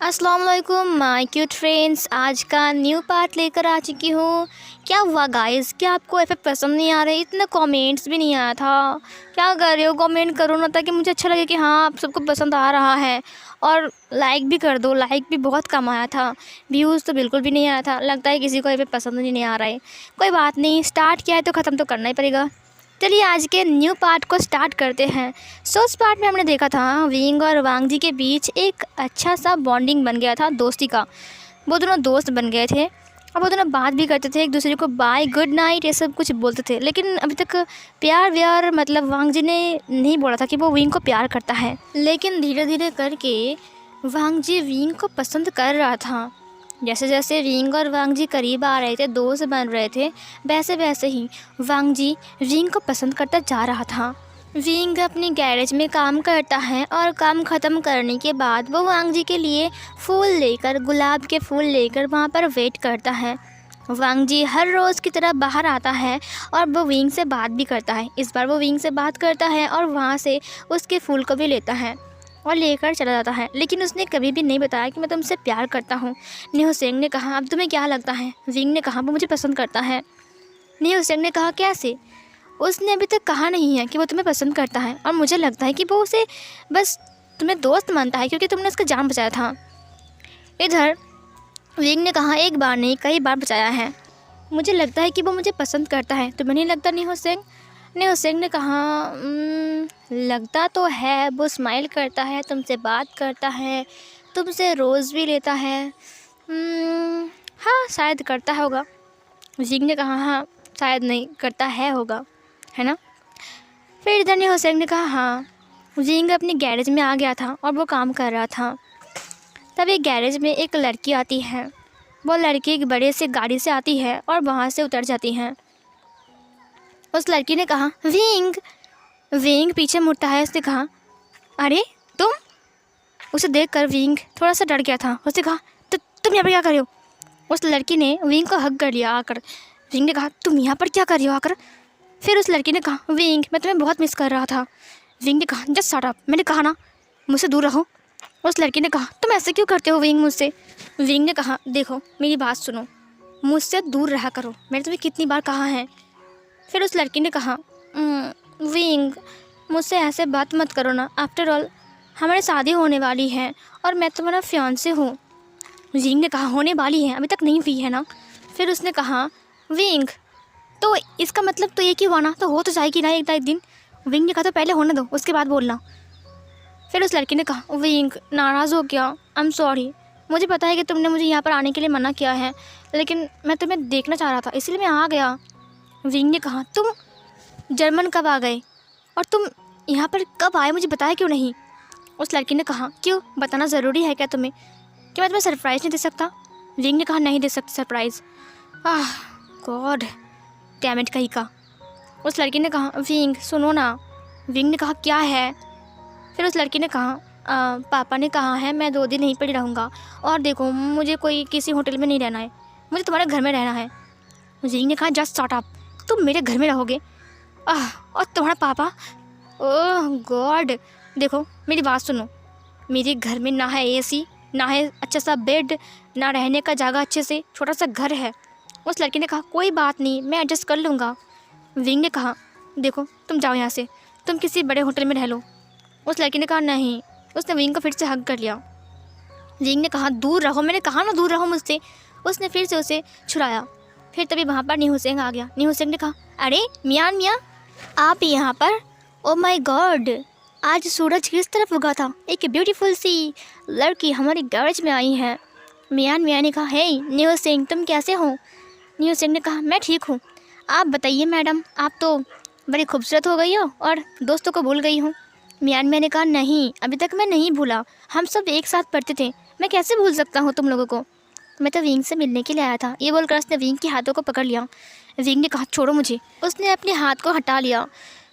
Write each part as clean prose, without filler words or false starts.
अस्सलाम वालेकुम my cute friends. आज का न्यू पार्ट लेकर आ चुकी हूँ। क्या हुआ गाइस, क्या आपको एफएफ पसंद नहीं आ रहे? इतना कमेंट्स भी नहीं आया था। क्या कर रहे हो? कमेंट करो ना, ताकि मुझे अच्छा लगे कि हाँ आप सबको पसंद आ रहा है। और लाइक भी कर दो, लाइक भी बहुत कम आया था, व्यूज़ तो बिल्कुल भी नहीं आया था। लगता है किसी को एफएफ पसंद नहीं आ रहा है। कोई बात नहीं, स्टार्ट किया है तो ख़त्म तो करना ही पड़ेगा। चलिए आज के न्यू पार्ट को स्टार्ट करते हैं। सो इस पार्ट में हमने देखा था विंग और वांग जी के बीच एक अच्छा सा बॉन्डिंग बन गया था, दोस्ती का। वो दोनों दोस्त बन गए थे और वो दोनों बात भी करते थे, एक दूसरे को बाय गुड नाइट ये सब कुछ बोलते थे। लेकिन अभी तक प्यार व्यार मतलब वांग जी ने नहीं बोला था कि वो विंग को प्यार करता है। लेकिन धीरे धीरे करके वांग जी विंग को पसंद कर रहा था। जैसे जैसे विंग और वांग जी करीब आ रहे थे, दोस्त बन रहे थे, वैसे वैसे ही वांग जी विंग को पसंद करता जा रहा था। विंग अपनी गैरेज में काम करता है और काम ख़त्म करने के बाद वो वांग जी के लिए फूल लेकर, गुलाब के फूल लेकर वहाँ पर वेट करता है। वांग जी हर रोज़ की तरह बाहर आता है और वो विंग से बात भी करता है। इस बार वो विंग से बात करता है और वहाँ से उसके फूल को भी लेता है और लेकर चला जाता है। लेकिन उसने कभी भी नहीं बताया कि मैं तुमसे प्यार करता हूँ। न्यू सेंग ने कहा, अब तुम्हें क्या लगता है? विंग ने कहा, वो मुझे पसंद करता है। न्यू सेंग ने कहा, कैसे? उसने अभी तक कहा नहीं है कि वो तुम्हें पसंद करता है, और मुझे लगता है कि वो उसे बस तुम्हें दोस्त मानता है क्योंकि तुमने उसका जान बचाया था। इधर विंग ने कहा, एक बार नहीं कई बार बचाया है। मुझे लगता है कि वो मुझे पसंद करता है, तुम्हें नहीं लगता न्यू सेंग? न्यू सेंग ने कहा, लगता तो है। वो स्माइल करता है, तुमसे बात करता है, तुमसे रोज़ भी लेता है। हाँ शायद करता होगा। विंग ने कहा, हाँ शायद नहीं करता है होगा, है ना? फिर इधर न्यू सेंग ने कहा, हाँ। विंग अपने गैरेज में आ गया था और वो काम कर रहा था। तब एक गैरेज में एक लड़की आती है। वो लड़की एक बड़े से गाड़ी से आती है और वहाँ से उतर जाती है। उस लड़की ने कहा, विंग। विंग पीछे मुड़ता है। उसने कहा, अरे तुम? उसे देखकर विंग थोड़ा सा डर गया था। उसने कहा, तो तुम यहाँ पर क्या कर रहे हो? उस लड़की ने विंग को हग कर लिया आकर। विंग ने कहा, तुम यहाँ पर क्या कर रही हो आकर? फिर उस लड़की ने कहा, विंग मैं तुम्हें बहुत मिस कर रहा था। विंग ने कहा, जस्ट शट अप, मैंने कहा ना मुझसे दूर रहो। उस लड़की ने कहा, तुम ऐसे क्यों करते हो विंग मुझसे? विंग ने कहा, देखो मेरी बात सुनो, मुझसे दूर रहा करो, मैंने तुम्हें कितनी बार कहा है। फिर उस लड़की ने कहा, विंग मुझसे ऐसे बात मत करो ना, आफ्टर ऑल हमारी शादी होने वाली है और मैं तुम्हारा फियांसे हूँ। विंग ने कहा, होने वाली है, अभी तक नहीं हुई है ना? फिर उसने कहा, विंग तो इसका मतलब तो ये कि हुआ ना, तो हो तो जाएगी ना एक दिन। विंग ने कहा, तो पहले होने दो उसके बाद बोलना। फिर उस लड़की ने कहा, विंग नाराज़ हो गया, आई एम सॉरी। मुझे पता है कि तुमने मुझे यहाँ पर आने के लिए मना किया है, लेकिन मैं तुम्हें देखना चाह रहा था इसलिए मैं आ गया। विंग ने कहा, तुम जर्मन कब आ गए और तुम यहाँ पर कब आए, मुझे बताया क्यों नहीं? उस लड़की ने कहा, क्यों बताना ज़रूरी है क्या तुम्हें? क्या मैं तुम्हें सरप्राइज़ नहीं दे सकता? विंग ने कहा, नहीं दे सकती surprise. Ah god damn it कहीं का। उस लड़की ने कहा, विंग सुनो ना। विंग ने कहा, क्या है? फिर उस लड़की ने कहा, पापा ने कहा है मैं 2 दिन यहीं पर ही रहूँगा, और देखो मुझे कोई किसी होटल में नहीं रहना है, मुझे तुम्हारे घर में रहना है। विंग ने कहा, जस्ट शट अप, तुम मेरे घर में रहोगे? और तुम्हारा पापा? ओह गॉड, देखो मेरी बात सुनो, मेरे घर में ना है एसी, ना है अच्छा सा बेड, ना रहने का जगह अच्छे से, छोटा सा घर है। उस लड़की ने कहा, कोई बात नहीं मैं एडजस्ट कर लूँगा। विंग ने कहा, देखो तुम जाओ यहाँ से, तुम किसी बड़े होटल में रह लो। उस लड़की ने कहा, नहीं। उसने विंग को फिर से हग कर लिया। विंग ने कहा, दूर रहो, मैंने कहा ना दूर रहो मुझसे। उसने फिर से उसे छुड़ाया। फिर तभी वहाँ पर न्यू सेंग आ गया। न्यू सेंग ने कहा, अरे मियान मियाँ आप यहाँ पर? ओ माय गॉड, आज सूरज किस तरफ उगा था? एक ब्यूटीफुल सी लड़की हमारे गैरेज में आई है। मियान मियाँ ने कहा, हे न्यू सेंग तुम कैसे हो? न्यू सेंग ने कहा, मैं ठीक हूँ, आप बताइए मैडम, आप तो बड़ी खूबसूरत हो गई हो और दोस्तों को भूल गई हूँ। मियान मियाँ ने कहा, नहीं अभी तक मैं नहीं भूला, हम सब एक साथ पढ़ते थे, मैं कैसे भूल सकता हूँ तुम लोगों को? मैं तो विंग से मिलने के लिए आया था। ये बोलकर उसने विंग के हाथों को पकड़ लिया। विंग ने कहा, छोड़ो मुझे। उसने अपने हाथ को हटा लिया।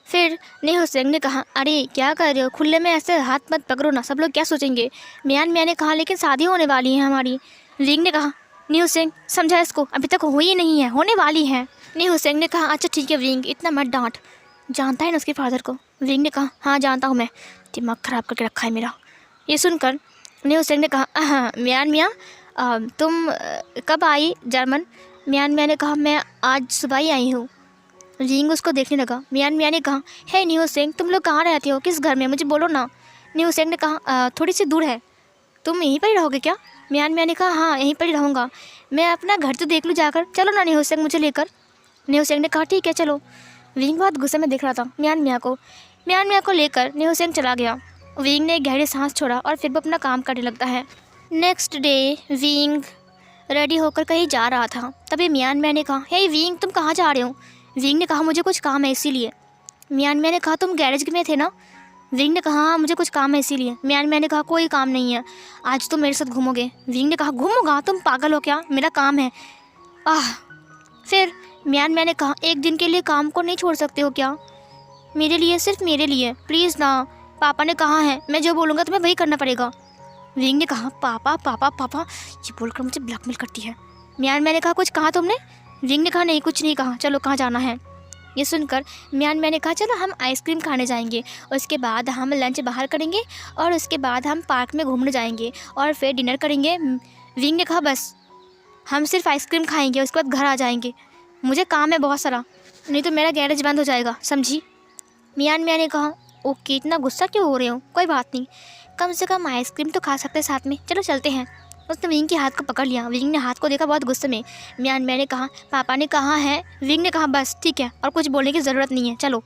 फिर न्यू सेंग ने कहा, अरे क्या कर रहे हो, खुले में ऐसे हाथ मत पकड़ो ना, सब लोग क्या सोचेंगे? मियान मियाँ ने कहा, लेकिन शादी होने वाली है हमारी। विंग ने कहा, न्यू सेंग समझा इसको, अभी तक हुई ही नहीं है, होने वाली है। न्यू सेंग ने कहा, अच्छा ठीक है विंग, इतना मत डांट, जानता है ना उसके फादर को? विंग ने कहा, हाँ जानता हूँ मैं, दिमाग ख़राब करके रखा है मेरा। ये सुनकर न्यू सेंग ने कहा मियान मियाँ तुम कब आई जर्मन? मियान मियाँ ने कहा मैं आज सुबह ही आई हूँ। विंग उसको देखने लगा। मियान मियाँ ने कहा हे न्यू सेंग तुम लोग कहाँ रहते हो, किस घर में, मुझे बोलो ना। न्यू सेंग ने कहा थोड़ी सी दूर है, तुम यहीं पर ही रहोगे क्या? मियान मियाँ ने कहा हाँ यहीं पर ही रहूँगा, मैं अपना घर तो देख लूँ जाकर, चलो ना न्यू सेंग मुझे लेकर। न्यू सेंग ने कहा ठीक है चलो। विंग बहुत गुस्से में देख रहा था मियान मियाँ को लेकर न्यू सेंग चला गया। विंग ने एक गहरी सांस छोड़ा और फिर वो अपना काम करने लगता है। नेक्स्ट डे विंग रेडी होकर कहीं जा रहा था। तभी मियान मियाँ ने कहा हे विंग तुम कहाँ जा रहे हो? विंग ने कहा मुझे कुछ काम है इसीलिए। मियान मियाँ ने कहा तुम गैरेज में थे ना? विंग ने कहा हाँ मुझे कुछ काम है इसीलिए। मियान मियाँ ने कहा कोई काम नहीं है, आज तुम मेरे साथ घूमोगे। विंग ने कहा घूमूंगा, तुम पागल हो क्या, मेरा काम है। फिर मियान मियाँ ने कहा एक दिन के लिए काम को नहीं छोड़ सकते हो क्या? मेरे लिए, सिर्फ मेरे लिए प्लीज़ ना, पापा ने कहा है मैं जो बोलूँगा तुम्हें वही करना पड़ेगा। विंग ने कहा पापा पापा पापा, ये बोलकर मुझे ब्लैकमेल करती है। मियान मियाँ ने कहा कुछ कहा तुमने? विंग ने कहा नहीं कुछ नहीं कहा, चलो कहाँ जाना है? ये सुनकर मियान मियाँ ने कहा चलो हम आइसक्रीम खाने जाएंगे, उसके बाद हम लंच बाहर करेंगे और उसके बाद हम पार्क में घूमने जाएंगे और फिर डिनर करेंगे। विंग ने कहा बस हम सिर्फ आइसक्रीम खाएंगे, उसके बाद घर आ जाएंगे, मुझे काम है बहुत सारा, नहीं तो मेरा गैरेज बंद हो जाएगा, समझी? मियान मियाँ ने कहा ओके इतना गुस्सा क्यों हो रहे हो, कोई बात नहीं, कम से कम आइसक्रीम तो खा सकते हैं साथ में, चलो चलते हैं। उसने विंग के हाथ को पकड़ लिया। विंग ने हाथ को देखा बहुत गुस्से में। मियान मियाँ ने कहा पापा ने कहा है। विंग ने कहा बस ठीक है, और कुछ बोलने की ज़रूरत नहीं है, चलो।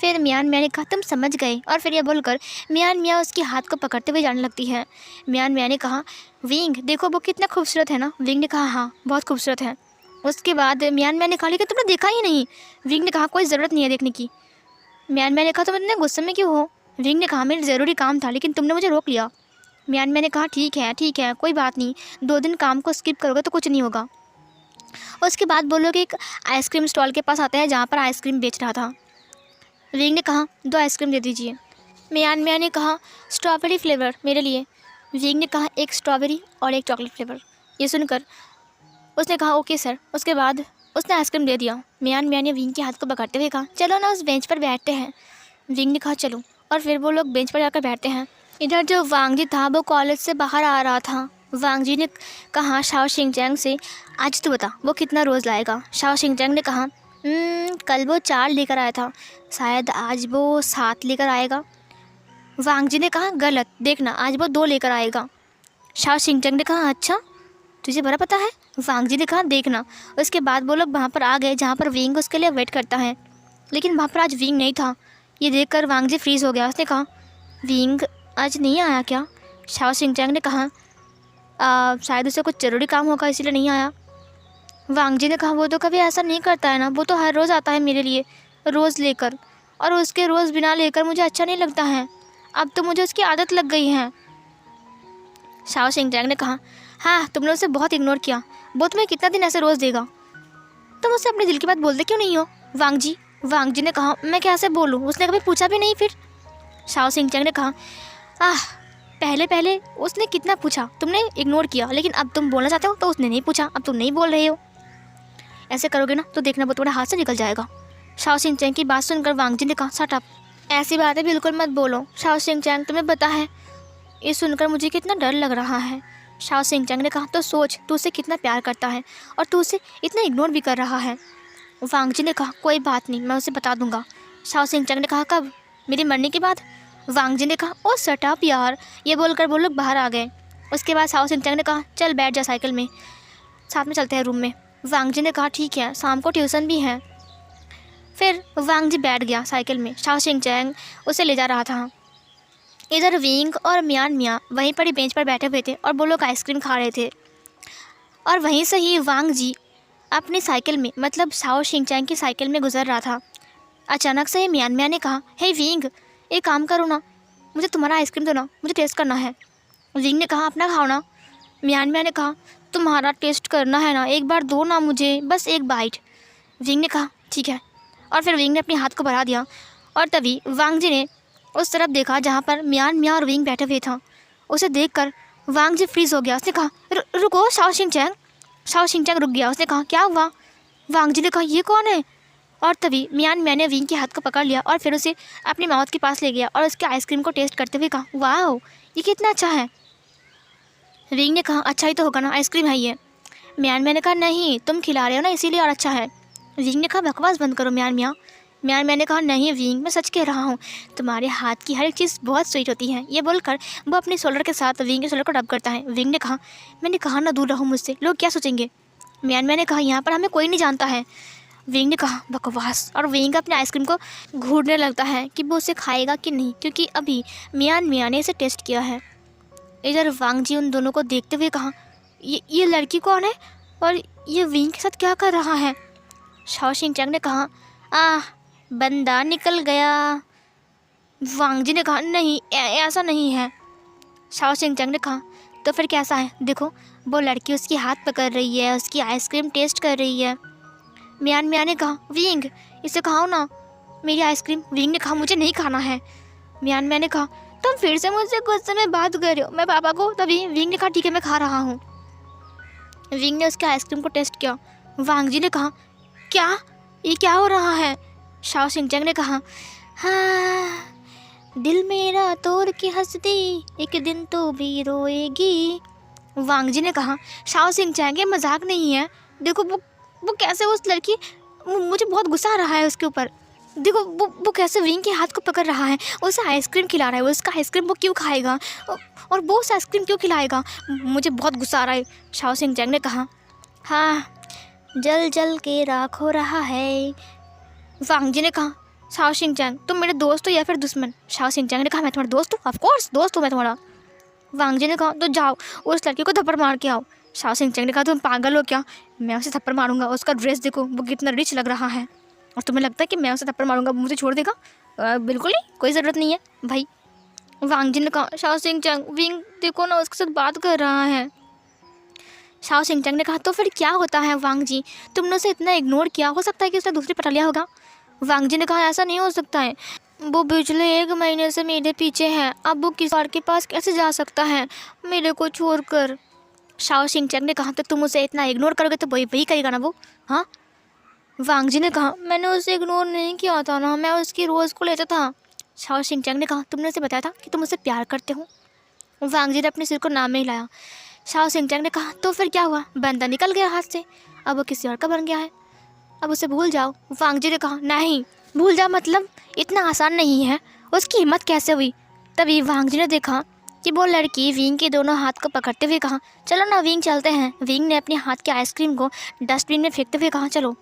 फिर मियान मियाँ ने कहा तुम समझ गए, और फिर यह बोलकर मियान मियाँ उसके हाथ को पकड़ते हुए जाने लगती है। मियान मियाँ ने कहा विंग देखो वो कितना खूबसूरत है ना? विंग ने कहा हाँ बहुत खूबसूरत है। उसके बाद मियान मियाँ ने कहा लेकिन तुमने देखा ही नहीं। विंग ने कहा कोई ज़रूरत नहीं है देखने की। मियान मियाँ ने कहा तुम इतने गुस्से में क्यों हो? विंग ने कहा मेरा ज़रूरी काम था लेकिन तुमने मुझे रोक लिया। मियान मियाँ ने कहा ठीक है कोई बात नहीं, 2 दिन काम को स्किप करोगे तो कुछ नहीं होगा। उसके बाद बोलो कि एक आइसक्रीम स्टॉल के पास आता है जहाँ पर आइसक्रीम बेच रहा था। विंग ने कहा 2 आइसक्रीम दे दीजिए। मियान मियाँ ने कहा स्ट्रॉबेरी फ्लेवर मेरे लिए। विंग ने कहा एक स्ट्रॉबेरी और एक चॉकलेट फ्लेवर। ये सुनकर उसने कहा ओके सर। उसके बाद उसने आइसक्रीम दे दिया। मियान मियाँ ने विंग के हाथ को पकड़ते हुए कहा चलो ना उस बेंच पर बैठते हैं। विंग ने कहा चलो, और फिर वो लोग बेंच पर जाकर बैठते हैं। इधर जो वांग जी था वो कॉलेज से बाहर आ रहा था। वांग जी ने कहा शाओ शिंगचैंग से आज तो बता वो कितना रोज़ लाएगा। शाओ शिंगचैंग ने कहा कल वो 4 लेकर आया था, शायद आज वो 7 लेकर आएगा। वांग जी ने कहा गलत, देखना आज वो 2 लेकर आएगा। शाओ शिंगचैंग ने कहा अच्छा तुझे बड़ा पता है। वांग जी ने कहा देखना। उसके बाद वो लोग वहाँ पर आ गए जहाँ पर विंग उसके लिए वेट करता है, लेकिन वहाँ पर आज विंग नहीं था। ये देखकर वांग जी फ्रीज़ हो गया। उसने कहा विंग आज नहीं आया क्या? शाओ शिंगचैंग ने कहा शायद उसे कुछ ज़रूरी काम होगा इसीलिए नहीं आया। वांग जी ने कहा वो तो कभी ऐसा नहीं करता है ना, वो तो हर रोज़ आता है मेरे लिए रोज़ लेकर, और उसके रोज़ बिना लेकर मुझे अच्छा नहीं लगता है, अब तो मुझे उसकी आदत लग गई है। शाओ शिंगचैंग ने कहा हाँ तुमने उसे बहुत इग्नोर किया, वो तुम्हें कितना दिन ऐसे रोज़ देगा, तुम उससे अपने दिल की बात बोलते क्यों नहीं हो? वांग जी ने कहा मैं कैसे बोलूँ, उसने कभी पूछा भी नहीं। फिर शाओ शिंगचैंग ने कहा पहले उसने कितना पूछा, तुमने इग्नोर किया, लेकिन अब तुम बोलना चाहते हो तो उसने नहीं पूछा, अब तुम नहीं बोल रहे हो। ऐसे करोगे ना तो देखना वो तुम्हारे हाथ से निकल जाएगा। शाओ शिंगचैंग की बात सुनकर वांग जी ने कहा शट अप, ऐसी बातें बिल्कुल मत बोलो शाओ शिंगचैंग, तुम्हें पता है ये सुनकर मुझे कितना डर लग रहा है। शाओ शिंगचैंग ने कहा तो सोच तू उसे कितना प्यार करता है और तू उसे इतना इग्नोर भी कर रहा है। वांग जी ने कहा कोई बात नहीं मैं उसे बता दूंगा। शाओ शिंगचैंग ने कहा कब? मेरे मरने के बाद। वांग जी ने कहा ओ शट अप यार। ये बोलकर वो लोग बाहर आ गए। उसके बाद शाओ शिंगचैंग ने कहा चल बैठ जा साइकिल में, साथ में चलते हैं रूम में। वांग जी ने कहा ठीक है, शाम को ट्यूशन भी है। फिर वांग जी बैठ गया साइकिल में। शाओ शिंगचैंग उसे ले जा रहा था। इधर विंग और मियान मियाँ वहीं पर ही बेंच पर बैठे हुए थे और वो लोग आइसक्रीम खा रहे थे, और वहीं से ही वांग जी अपनी साइकिल में मतलब शाओ शिंगचैंग की साइकिल में गुजर रहा था। अचानक से ही मियान मियाँ ने कहा हे विंग एक काम करो ना, मुझे तुम्हारा आइसक्रीम दो ना, मुझे टेस्ट करना है। विंग ने कहा अपना खाओ ना। मियान मियाँ ने कहा तुम्हारा टेस्ट करना है ना, एक बार दो ना मुझे, बस एक बाइट। विंग ने कहा ठीक है, और फिर विंग ने अपने हाथ को बढ़ा दिया, और तभी वांग जी ने उस तरफ देखा जहाँ पर मियान मियाँ और विंग बैठे हुए था। उसे देखकर वांग जी फ्रीज़ हो गया। उसने कहा रुको शाओ शिंगचैंग। शाओ शिंगचैंग रुक गया। उसने कहा क्या हुआ? वांग जी ने कहा ये कौन है? और तभी मियान मियाँ ने विंग के हाथ को पकड़ लिया और फिर उसे अपनी माउथ के पास ले गया और उसके आइसक्रीम को टेस्ट करते हुए कहा वाह ये कितना अच्छा है। विंग ने कहा अच्छा ही तो होगा ना, आइसक्रीम है ये। म्यान मियाँ ने कहा नहीं तुम खिला रहे हो ना इसीलिए और अच्छा है। विंग ने कहा बकवास बंद करो म्यान मियाँ। म्यान मियाँ ने कहा नहीं विंग मैं सच कह रहा हूँ, तुम्हारे हाथ की हर एक चीज़ बहुत स्वीट होती है। ये बोलकर वो अपने शोल्डर के साथ विंग के शोल्डर को रब करता है। विंग ने कहा मैंने कहा ना दूर रहो मुझसे, लोग क्या सोचेंगे। म्यान मियाँ ने कहा यहाँ पर हमें कोई नहीं जानता है। विंग ने कहा बकवास, और विंग अपने आइसक्रीम को घूरने लगता है कि वो उसे खाएगा कि नहीं, क्योंकि अभी म्यान मियाँ ने इसे टेस्ट किया है। इधर वांग जी उन दोनों को देखते हुए कहा ये लड़की कौन है और ये विंग के साथ क्या कर रहा है। शाओ शिंग-चैंग ने कहा बंदा निकल गया। वांग जी ने कहा नहीं ऐसा नहीं है। शाओ शिंग-चैंग ने कहा तो फिर कैसा है, देखो वो लड़की उसकी हाथ पकड़ रही है, उसकी आइसक्रीम टेस्ट कर रही है। म्यान मियाँ ने कहा विंग इसे खाओ ना मेरी आइसक्रीम। विंग ने कहा मुझे नहीं खाना है। म्यान मियाँ ने कहा तुम फिर से मुझसे गुस्से में बात कर रहे हो, मैं पापा को। तभी विंग ने कहा ठीक है मैं खा रहा हूँ। विंग ने उसके आइसक्रीम को टेस्ट किया। वांग जी ने कहा क्या ये क्या हो रहा है। शाओ शिंग-चैंग ने कहा हाँ दिल मेरा तोड़ के हंसती एक दिन तो भी रोएगी। वांग जी ने कहा शाओ शिंग-चैंग ये मजाक नहीं है, देखो वो कैसे उस लड़की, मुझे बहुत गुस्सा आ रहा है उसके ऊपर। देखो वो कैसे विंग के हाथ को पकड़ रहा है, उसे आइसक्रीम खिला रहा है, उसका आइसक्रीम वो क्यों खाएगा और वो उस आइसक्रीम क्यों खिलाएगा, मुझे बहुत गुस्सा आ रहा है। शाओ शिंग-चैंग ने कहा हाँ जल जल के राख हो रहा है। वांग जी ने कहा शाओ शिंग-चैंग तुम मेरे दोस्त हो या फिर दुश्मन। शाओ शिंग-चैंग ने कहा मैं तुम्हारा दोस्त हूँ, ऑफ कोर्स दोस्त हूँ मैं तुम्हारा। वांग जी ने कहा तो जाओ उस लड़की को थप्पड़ मार के आओ। शाओ शिंग-चैंग ने कहा तुम पागल हो क्या, मैं उसे थप्पड़ मारूंगा, उसका ड्रेस देखो वो कितना रिच लग रहा है, और तुम्हें लगता है कि मैं उसे थप्पड़ मारूंगा मुझे छोड़ देगा, बिल्कुल नहीं, कोई ज़रूरत नहीं है भाई। वांग जी ने कहा शाओ शिंग-चैंग विंग देखो ना उसके साथ बात कर रहा है। शाओ शिंग-चैंग ने कहा तो फिर क्या होता है वांग जी, तुमने उसे इतना इग्नोर किया, हो सकता है कि उसने दूसरी पटा लिया होगा। वांग जी ने कहा ऐसा नहीं हो सकता है, वो पिछले 1 महीने से मेरे पीछे है, अब वो किसी और के पास कैसे जा सकता है मेरे को छोड़कर। शाओ शिंग-चैंग ने कहा तो तुम उसे इतना इग्नोर करोगे तो वही करेगा ना वो, हाँ। वांग जी ने कहा मैंने उसे इग्नोर नहीं किया था ना, मैं उसकी रोज़ को लेता था। शाओ शिंग-चैंग ने कहा तुमने उसे बताया था कि तुम उसे प्यार करते हो। वांग जी ने अपने सिर को नाम में हिलाया। शाओ शिंग-चैंग ने कहा तो फिर क्या हुआ, बंदा निकल गया हाथ से, अब वो किसी और का बन गया है, अब उसे भूल जाओ। वांग जी ने कहा नहीं भूल जाओ मतलब इतना आसान नहीं है, उसकी हिम्मत कैसे हुई। तभी वांग जी ने देखा कि वो लड़की विंग के दोनों हाथ को पकड़ते हुए कहा चलो ना विंग चलते हैं। विंग ने अपने हाथ के आइसक्रीम को डस्टबिन में फेंकते हुए कहा चलो।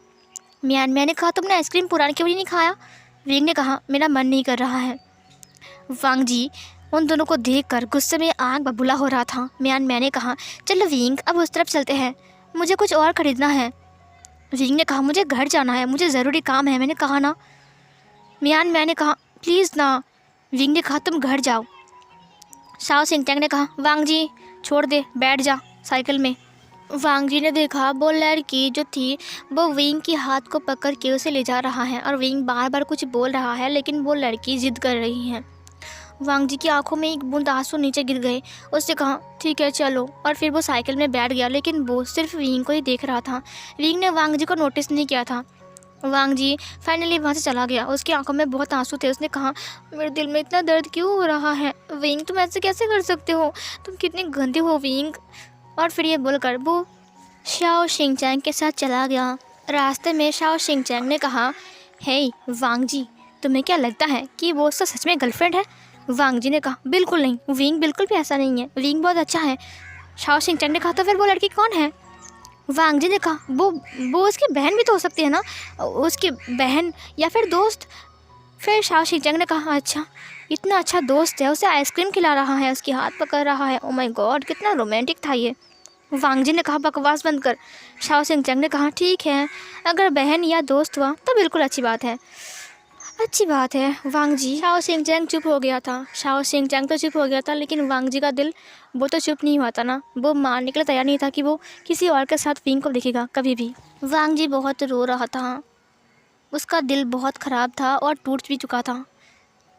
म्यान मियाँ ने कहा तुमने आइसक्रीम पुराने क्यों नहीं खाया। विंग ने कहा मेरा मन नहीं कर रहा है। वांग जी उन दोनों को देखकर गुस्से में आग बबूला हो रहा था। म्यान मियाँ ने कहा चलो विंग अब उस तरफ चलते हैं, मुझे कुछ और ख़रीदना है। विंग ने कहा मुझे घर जाना है, मुझे ज़रूरी काम है, मैंने कहा ना। म्यान मियाँ ने कहा प्लीज़ ना। विंग ने कहा तुम घर जाओ। शाओ शिंग-चैंग ने कहा वांग जी छोड़ दे, बैठ जा साइकिल में। वांग जी ने देखा वो लड़की जो थी वो विंग के हाथ को पकड़ के उसे ले जा रहा है, और विंग बार बार कुछ बोल रहा है लेकिन वो लड़की जिद कर रही है। वांग जी की आंखों में एक बूंद आंसू नीचे गिर गए। उसने कहा ठीक है चलो, और फिर वो साइकिल में बैठ गया, लेकिन वो सिर्फ विंग को ही देख रहा था। विंग ने वांग जी को नोटिस नहीं किया था। वांग जी फाइनली वहाँ से चला गया, उसकी आंखों में बहुत आंसू थे। उसने कहा मेरे दिल में इतना दर्द क्यों हो रहा है विंग, तुम ऐसे कैसे कर सकते हो, तुम कितनी गंदी हो विंग। और फिर ये बोलकर वो शाओ शिंग-चैंग के साथ चला गया। रास्ते में शाओ शिंग-चैंग ने कहा हे वांग जी तुम्हें क्या लगता है कि वो उसका सच में गर्लफ्रेंड है। वांग जी ने कहा बिल्कुल नहीं, विंग बिल्कुल भी ऐसा नहीं है, विंग बहुत अच्छा है। शाओ शिंग-चैंग ने कहा तो फिर वो लड़की कौन है। वांग जी ने कहा वो उसकी बहन भी तो हो सकती है ना, उसकी बहन या फिर दोस्त। फिर शाओ शिंग-चैंग ने कहा अच्छा इतना अच्छा दोस्त है, उसे आइसक्रीम खिला रहा है, उसकी हाथ पकड़ रहा है, ओ माय गॉड कितना रोमांटिक था ये। वांग जी ने कहा बकवास बंद कर। शाओ शिंग-चैंग ने कहा ठीक है अगर बहन या दोस्त हुआ तो बिल्कुल अच्छी बात है, अच्छी बात है वांग जी। शाओ शिंग-चैंग चुप हो गया था। शाओ शिंग-चैंग तो चुप हो गया था, लेकिन वांग जी का दिल वो तो चुप नहीं हुआ था ना, वो मानने के लिए तैयार नहीं था कि वो किसी और के साथ विंग को देखेगा कभी भी। वांग जी बहुत रो रहा था, उसका दिल बहुत ख़राब था और टूट भी चुका था।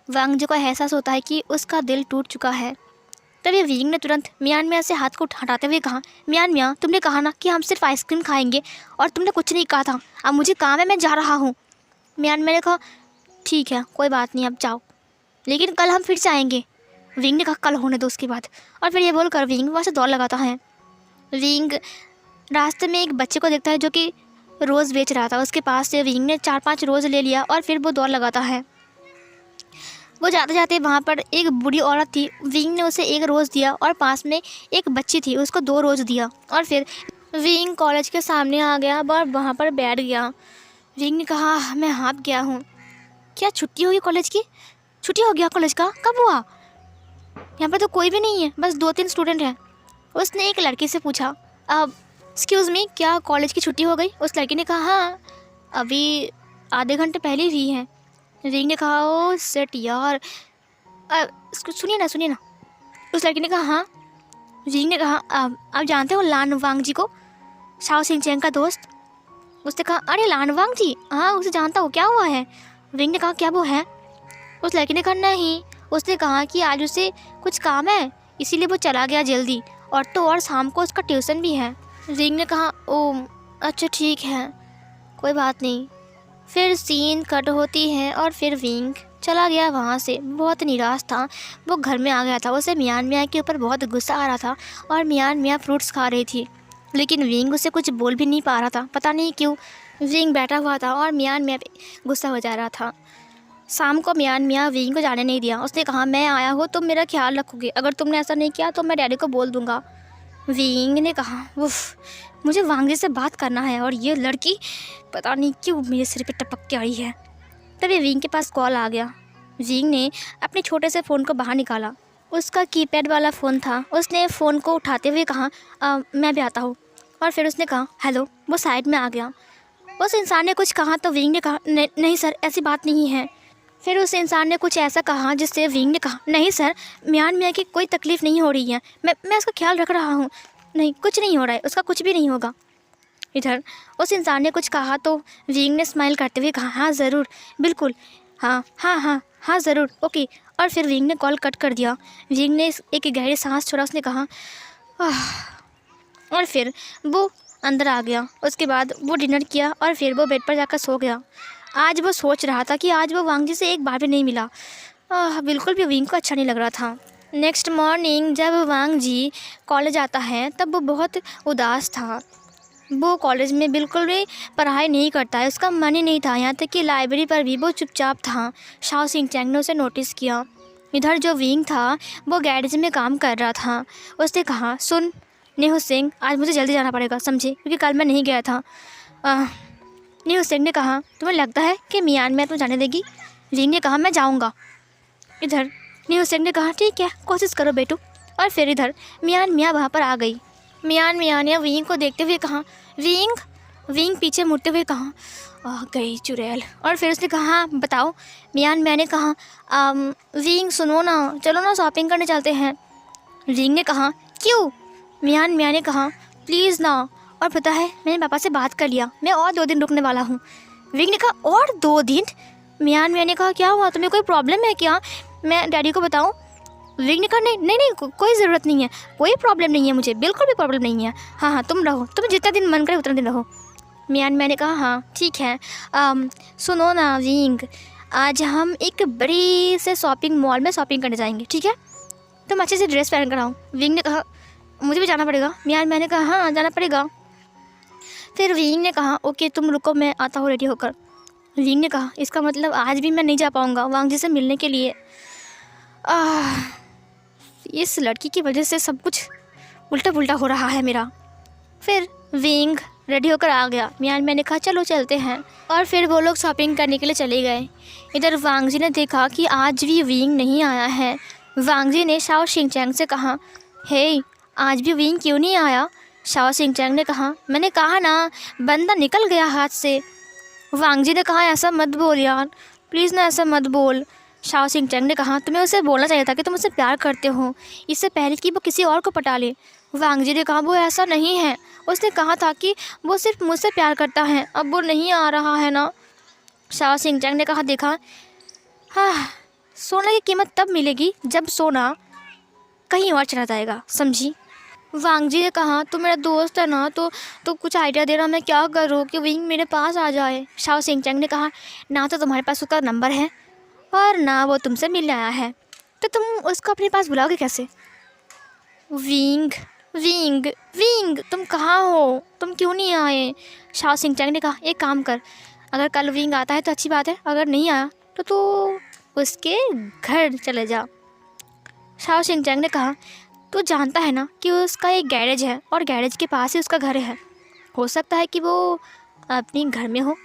वांग जी को एहसास होता है कि उसका दिल टूट चुका है। तभी विंग ने तुरंत म्यान मियाँ से हाथ को हटाते हुए कहा म्यान मियाँ तुमने कहा ना कि हम सिर्फ आइसक्रीम खाएंगे और तुमने कुछ नहीं कहा था, अब मुझे काम है मैं जा रहा हूँ। म्यान मियाँ ने कहा ठीक है कोई बात नहीं अब जाओ, लेकिन कल हम फिर से आएंगे। विंग ने कहा कल होने दो उसकी बात। और फिर ये बोलकर विंग वहाँ से दौड़ लगाता है। विंग रास्ते में एक बच्चे को देखता है जो कि रोज़ बेच रहा था। उसके पास से विंग ने 4-5 रोज़ ले लिया और फिर वो दौड़ लगाता है। वो जाते जाते वहाँ पर एक बूढ़ी औरत थी। विंग ने उसे 1 रोज़ दिया और पास में एक बच्ची थी, उसको 2 रोज़ दिया। और फिर विंग कॉलेज के सामने आ गया और वहाँ पर बैठ गया। विंग ने कहा मैं हाफ गया हूँ। क्या छुट्टी होगी कॉलेज की? छुट्टी हो गया कॉलेज का? कब हुआ? यहाँ पर तो कोई भी नहीं है, बस 2-3 स्टूडेंट हैं। उसने एक लड़की से पूछा एक्सक्यूज़ मी, क्या कॉलेज की छुट्टी हो गई? उस लड़की ने कहा हाँ, अभी आधे घंटे पहले ही है। विंग ने कहा ओ सेट यार, सुनिए ना। उस लड़की ने कहा हाँ। विंग ने कहा आप जानते हो लान वांग जी को, शाओ सिंह चैंग का दोस्त? उसने कहा अरे लान वांग जी, हाँ उसे जानता हूँ, क्या हुआ है? विंग ने कहा क्या वो है? उस लड़की ने कहा नहीं। उसने कहा कि आज उसे कुछ काम है इसीलिए वो चला गया जल्दी, और तो और शाम को उसका ट्यूशन भी है। विंग ने कहा ओ अच्छा ठीक है, कोई बात नहीं। फिर सीन कट होती है और फिर विंग चला गया वहाँ से। बहुत निराश था, वो घर में आ गया था। उसे मियान मियाँ के ऊपर बहुत गुस्सा आ रहा था और मियान मियाँ फ्रूट्स खा रही थी, लेकिन विंग उसे कुछ बोल भी नहीं पा रहा था। पता नहीं क्यों विंग बैठा हुआ था और मियान मियाँ पे गुस्सा हो जा रहा था। शाम को मियान मियाँ विंग को जाने नहीं दिया। उसने कहा मैं आया हूँ तुम मेरा ख्याल रखोगे, अगर तुमने ऐसा नहीं किया तो मैं डैडी को बोल दूँगा। विंग ने कहा उफ, मुझे वांग जी से बात करना है और ये लड़की पता नहीं क्यों मेरे सिर पे टपक के आई है। तभी विंग के पास कॉल आ गया। विंग ने अपने छोटे से फ़ोन को बाहर निकाला। उसका कीपैड वाला फ़ोन था। उसने फ़ोन को उठाते हुए कहा मैं भी आता हूँ। और फिर उसने कहा हेलो। वो साइड में आ गया। उस इंसान ने कुछ कहा तो विंग ने कहा नहीं सर, ऐसी बात नहीं है। फिर उस इंसान ने कुछ ऐसा कहा जिससे विंग ने कहा नहीं सर, मियान मियाँ की कोई तकलीफ़ नहीं हो रही है, मैं उसका ख्याल रख रहा हूँ। नहीं, कुछ नहीं हो रहा है, उसका कुछ भी नहीं होगा। इधर उस इंसान ने कुछ कहा तो विंग ने स्माइल करते हुए कहा हाँ ज़रूर, बिल्कुल, हाँ ज़रूर, ओके। और फिर विंग ने कॉल कट कर दिया। विंग ने एक गहरी सांस छोड़ा। उसने कहा और फिर वो अंदर आ गया। उसके बाद वो डिनर किया और फिर वो बेड पर जाकर सो गया। आज वो सोच रहा था कि आज वो वांग जी से एक बार भी नहीं मिला। बिल्कुल भी विंग को अच्छा नहीं लग रहा था। नेक्स्ट मॉर्निंग जब वांग जी कॉलेज आता है तब वो बहुत उदास था। वो कॉलेज में बिल्कुल भी पढ़ाई नहीं करता है, उसका मन ही नहीं था। यहाँ तक कि लाइब्रेरी पर भी वो चुपचाप था। शाओ सिंह चैंग ने उसे नोटिस किया। इधर जो विंग था वो गैरेज में काम कर रहा था। उसने कहा सुन नेहो सिंह, आज मुझे जल्दी जाना पड़ेगा समझे, क्योंकि कल मैं नहीं गया था। नेहो सिंह ने कहा तुम्हें लगता है कि मियान मियाँ तुम्हें जाने देगी? विंग ने कहा मैं जाऊँगा। इधर नेहो सिंह ने कहा ठीक है, कोशिश करो बेटू। और फिर इधर मियान मियाँ वहाँ पर आ गई। मियान मियाँ ने विंग को देखते हुए कहा विंग पीछे मुड़ते हुए कहा आ गई चुड़ैल। और फिर उसने कहा हाँ बताओ। मियान मियाँ ने कहा विंग सुनो ना, चलो ना शॉपिंग करने चलते हैं। विंग ने कहा क्यों? मियान मियाँ ने कहा प्लीज़ ना, और पता है मैंने पापा से बात कर लिया, मैं और 2 दिन रुकने वाला हूँ। विंग ने कहा और 2 दिन? मियान मियाँ ने कहा क्या हुआ, तुम्हें कोई प्रॉब्लम है क्या, मैं डैडी को बताऊँ? विंग ने कहा नहीं, कोई ज़रूरत नहीं है, कोई प्रॉब्लम नहीं है, मुझे बिल्कुल भी प्रॉब्लम नहीं है। हाँ तुम रहो, तुम्हें जितना दिन मन करे उतना दिन रहो। मियान मैंने कहा हाँ ठीक है। सुनो ना विंग, आज हम एक बड़ी से शॉपिंग मॉल में शॉपिंग करने जाएंगे, ठीक है? तुम अच्छे से ड्रेस पहन कर आओ। विंग ने कहा मुझे भी जाना पड़ेगा। मियान मैंने कहा हाँ जाना पड़ेगा। फिर विंग ने कहा ओके तुम रुको, मैं आता हूँ रेडी होकर। विंग ने कहा इसका मतलब आज भी मैं नहीं जा पाऊँगा वांग जी से मिलने के लिए। इस लड़की की वजह से सब कुछ उल्टा पुल्टा हो रहा है मेरा। फिर विंग रेडी होकर आ गया। मियान मैंने कहा चलो चलते हैं। और फिर वो लोग शॉपिंग करने के लिए चले गए। इधर वांग जी ने देखा कि आज भी विंग नहीं आया है। वांग जी ने शाओ सिंह चैंग से कहा हे आज भी विंग क्यों नहीं आया? शाओ सिंह चैंग ने कहा मैंने कहा ना बंदा निकल गया हाथ से। वांग जी ने कहा ऐसा मत बोल यार, प्लीज़ ना ऐसा मत बोल। शाओ सिंह चैंग ने कहा तुम्हें उसे बोलना चाहिए था कि तुम उससे प्यार करते हो, इससे पहले कि वो किसी और को पटा ले। वांग जी ने कहा वो ऐसा नहीं है, उसने कहा था कि वो सिर्फ मुझसे प्यार करता है, अब वो नहीं आ रहा है ना। शाओ सिंह चैंग ने कहा देखा हाँ, सोना की कीमत तब मिलेगी जब सोना कहीं और चला जाएगा, समझी? वांग जी ने कहा तो मेरा दोस्त है ना, तो कुछ आइडिया देना मैं क्या करूँ कि विंग मेरे पास आ जाए। शाओ सिंह चैंग ने कहा ना तो तुम्हारे पास उसका नंबर है और ना वो तुमसे मिलने आया है। तो तुम उसको अपने पास बुलाओगे कैसे? विंग विंग विंग, तुम कहाँ हो? तुम क्यों नहीं आए? शाओ सिंचैंग ने कहा, एक काम कर, अगर कल विंग आता है तो अच्छी बात है, अगर नहीं आया तो तू उसके घर चले जा। शाओ सिंचैंग ने कहा, तू जानता है ना कि उसका एक गैरेज है और गैरेज के पास ही उसका घर है, हो सकता है कि वो अपने घर में हो।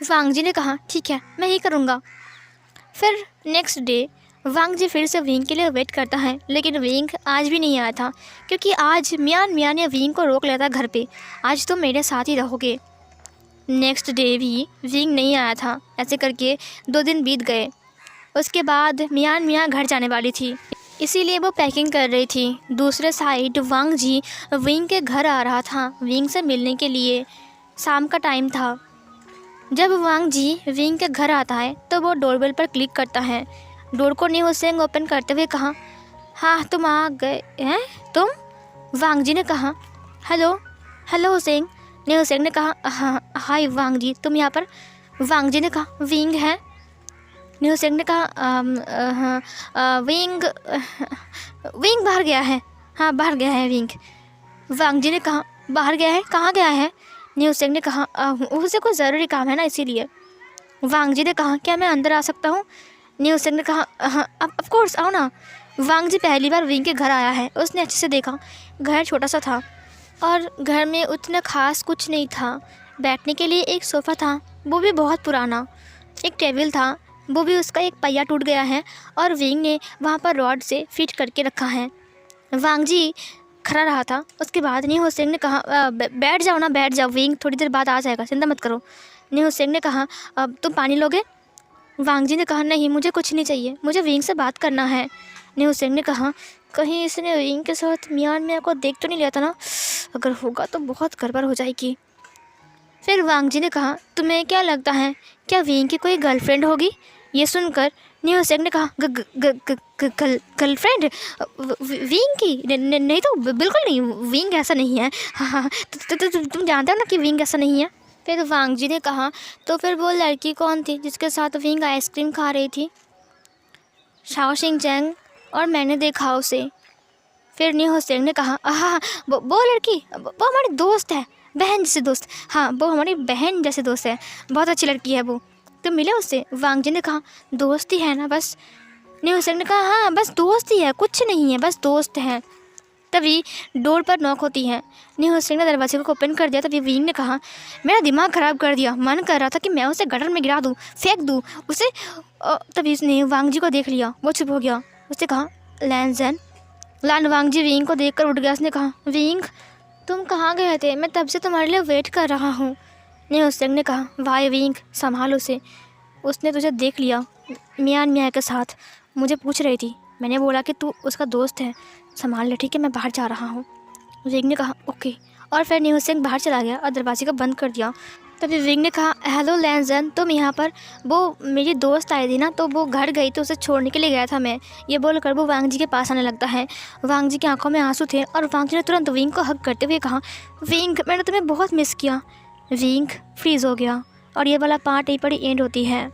वांग जी ने कहा, ठीक है, मैं ही करूँगा। फिर नेक्स्ट डे वांग जी फिर से विंग के लिए वेट करता है, लेकिन विंग आज भी नहीं आया था, क्योंकि आज मियान मियाँ ने विंग को रोक लिया था घर पे, आज तुम मेरे साथ ही रहोगे। नेक्स्ट डे भी विंग नहीं आया था। ऐसे करके 2 दिन बीत गए। उसके बाद मियान मियाँ घर जाने वाली थी, इसीलिए वो पैकिंग कर रही थी। दूसरे साइड वांग जी विंग के घर आ रहा था विंग से मिलने के लिए। शाम का टाइम था। जब वांग जी विंग के घर आता है तो वो डोरबेल पर क्लिक करता है। डोर को नी हुसैंग ओपन करते हुए कहा, हाँ तुम आ गए हैं तुम? वांग जी ने कहा, हेलो हेलो हुसैंग। नी हुसैंग ने कहा, हाँ हाय वांग जी, तुम यहाँ पर? वांग जी ने कहा, विंग है। नी हुसैंग ने कहा, विंग विंग बाहर गया है। हाँ बाहर गया है विंग। वांग जी ने कहा, बाहर गया है, कहाँ गया है? नी हुसैंग ने कहा, उसे कोई ज़रूरी काम है ना इसीलिए। वांग जी ने कहा, क्या मैं अंदर आ सकता हूँ? नी हुसैंग ने कहा, हाँ ऑफ कोर्स आओ ना। वांग जी पहली बार विंग के घर आया है। उसने अच्छे से देखा, घर छोटा सा था और घर में उतना खास कुछ नहीं था। बैठने के लिए एक सोफ़ा था, वो भी बहुत पुराना। एक टेबल था, वो भी उसका एक पहिया टूट गया है और विंग ने वहाँ पर रॉड से फिट करके रखा है। वांग जी खड़ा रहा था। उसके बाद नी हुसैंग ने कहा, बैठ जाओ ना, बैठ जाओ, विंग थोड़ी देर बाद आ जाएगा, चिंता मत करो। नी हुसैंग ने कहा, तुम पानी लोगे? वांग जी ने कहा, नहीं मुझे कुछ नहीं चाहिए, मुझे विंग से बात करना है। नी हुसैंग ने कहा, कहीं इसने विंग के साथ मियान मियाँ को देख तो नहीं लिया था ना? अगर होगा तो बहुत गड़बड़ हो जाएगी। फिर वांग जी ने कहा, तुम्हें क्या लगता है, क्या विंग की कोई गर्लफ्रेंड होगी? ये सुनकर नी हुसैंग ने कहा, गर्लफ्रेंड विंग की? नहीं तो बिल्कुल नहीं, विंग ऐसा नहीं है। हाँ तुम जानते हो ना कि विंग ऐसा नहीं है। फिर वांग जी ने कहा, तो फिर वो लड़की कौन थी जिसके साथ विंग आइसक्रीम खा रही थी? शाओ सिंचैंग, और मैंने देखा उसे। फिर नी हुसैंग ने कहा, हाँ वो लड़की, वो हमारी दोस्त है, बहन जैसे दोस्त। हाँ वो हमारी बहन जैसे दोस्त है, बहुत अच्छी लड़की है वो, तुम मिले उससे? वांग जी ने कहा, दोस्त ही है ना बस। नी हुसैंग ने कहा, हाँ बस दोस्त ही है, कुछ नहीं है, बस दोस्त हैं। तभी डोर पर नॉक होती है। नी हुसैंग ने दरवाजे को ओपन कर दिया। तभी विंग ने कहा, मेरा दिमाग ख़राब कर दिया, मन कर रहा था कि मैं उसे गटर में गिरा दूँ, फेंक दूँ उसे। तभी उसने वांग जी को देख लिया, वो चुप हो गया। उसने कहा, लैन लान। वांग जी विंग को देखकर उठ गया। उसने कहा, विंग तुम कहाँ गए थे? मैं तब से तुम्हारे लिए वेट कर रहा हूँ। नी हुसैंग ने कहा, वाई विंग, संभाल उसे, उसने तुझे देख लिया मियान मियाँ के साथ, मुझे पूछ रही थी, मैंने बोला कि तू उसका दोस्त है, संभाल ले, ठीक है, मैं बाहर जा रहा हूँ। विंग ने कहा, ओके, और फिर नी हुसैंग बाहर चला गया और दरवाजे को बंद कर दिया। तभी विंग ने कहा, हेलो लैनजन, तुम यहाँ पर? वो मेरी दोस्त आई थी ना, तो वो घर गई तो उसे छोड़ने के लिए गया था मैं। ये बोलकर वो वांग जी के पास आने लगता है। वांग जी की आंखों में आंसू थे और वांग जी ने तुरंत विंग को हग करते हुए कहा, विंग मैंने तुम्हें बहुत मिस किया। विंग फ्रीज़ हो गया और ये वाला पार्ट यहीं पर एंड होती है।